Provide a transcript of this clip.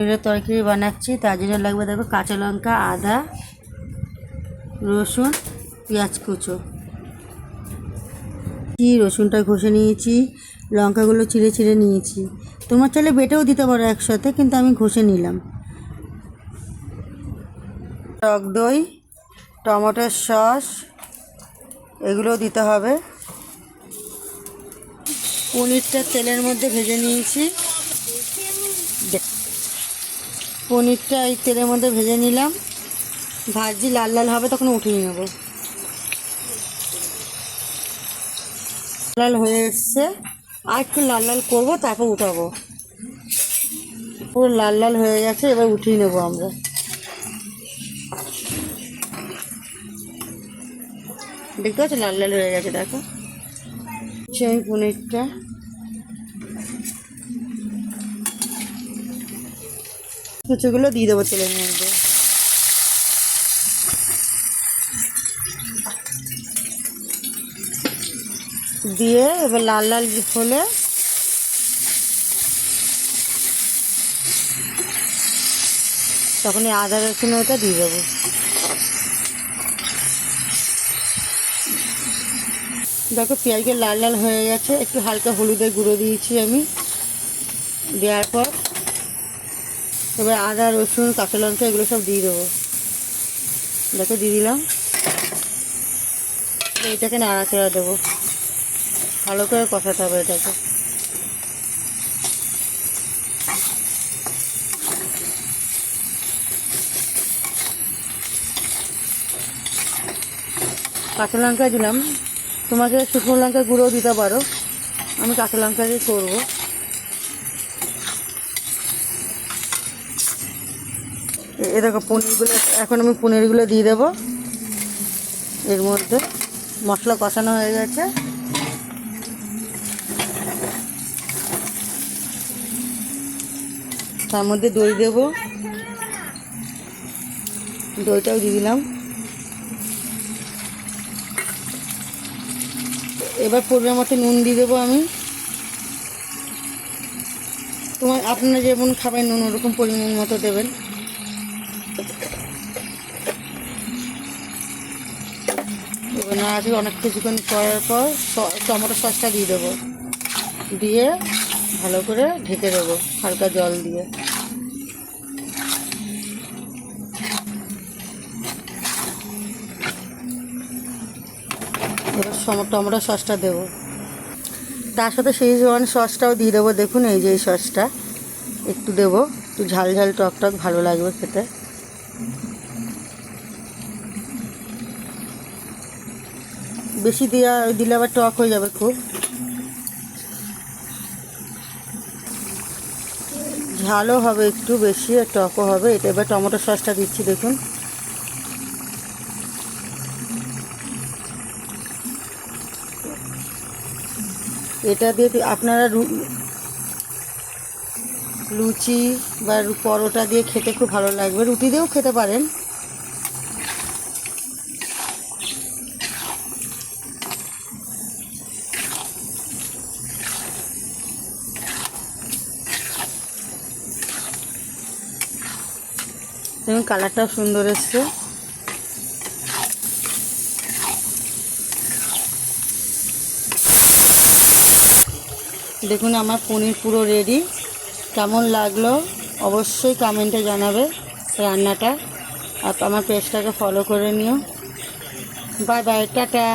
পনিরের তরকারি বানাচ্ছি, তার জন্য লাগবে দেখো কাঁচা লঙ্কা, আদা, রসুন, পেঁয়াজ কুচো। রসুনটা ঘষে নিয়েছি, লঙ্কাগুলো চিড়ে চিড়ে নিয়েছি। তোমার চাইলে বেটেও দিতে পারো একসাথে, কিন্তু আমি ঘষে নিলাম। টক দই, টমেটোর সস, এগুলোও দিতে হবে। পনিরটা তেলের মধ্যে ভেজে নিয়েছি, পনিরটা এই তেলের মধ্যে ভেজে নিলাম। ভাজি লাল লাল হবে তখন উঠিয়ে নেব। লাল হয়ে এসছে, আর একটু লাল লাল করবো, তারপর উঠাবো। পুরো লাল লাল হয়ে গেছে, এবার উঠিয়ে নেবো আমরা। দেখতে পাচ্ছ লাল লাল হয়ে গেছে, দেখো। সেই পনিরটা কুচোগুলো দিয়ে দেবো তেলের মধ্যে। দিয়ে এবার লাল লাল হলে তখন এই আদা রসুন ওটা দিয়ে দেবো। দেখো পেঁয়াজটা লাল লাল হয়ে গেছে, একটু হালকা হলুদের গুঁড়ো দিয়েছি আমি। দেওয়ার পর এবার আদা রসুন কাঁচা লঙ্কা এগুলো সব দিয়ে দেবো। দেখো দিয়ে দিলাম। এটাকে নাড়াচাড়া দেবো, ভালো করে কষাতে হবে এটাকে। কাঁচা লঙ্কা দিলাম, তোমাকে শুকনো লঙ্কা গুঁড়োও দিতে পারো, আমি কাঁচা লঙ্কা দিয়ে করবো। এ দেখো পনিরগুলো, এখন আমি পনিরগুলো দিয়ে দেবো এর মধ্যে। মশলা কষানো হয়ে গেছে, তার মধ্যে দই দেবো, দইটাও দিয়ে দিলাম। এবার পরিমাণ মতো নুন দিয়ে দেবো আমি। আপনারা যেমন খাবেন নুন ওরকম পরিমাণ মতো দেবেন। এবার নাড়াচাড়া অনেক কিছুক্ষণ করার পর টমেটো সসটা দিয়ে দেবো, দিয়ে ভালো করে ঢেকে দেবো হালকা জল দিয়ে। এবার টমেটো সসটা দেবো, তার সাথে শেজওয়ান সসটাও দিয়ে দেবো। দেখুন এই যে এই সসটা একটু দেবো, একটু ঝাল ঝাল টক টক ভালো লাগবে খেতে। বেশি দিলে আবার টক হয়ে যাবে খুব। ঝালও হবে একটু বেশি, আর টকও হবে। এটা এবার টমেটো সসটা দিচ্ছি, দেখুন। এটা দিয়ে আপনারা লুচি বা পরোটা দিয়ে খেতে খুব ভালো লাগবে, রুটি দিয়েও খেতে পারেন। দেখুন কালারটাও সুন্দর এসছে। দেখুন আমার পনির পুরো রেডি। কেমন লাগলো অবশ্যই কমেন্টে জানাবে রান্নাটা। আর আমার পেজটাকে ফলো করে নিও। Bye bye, tata.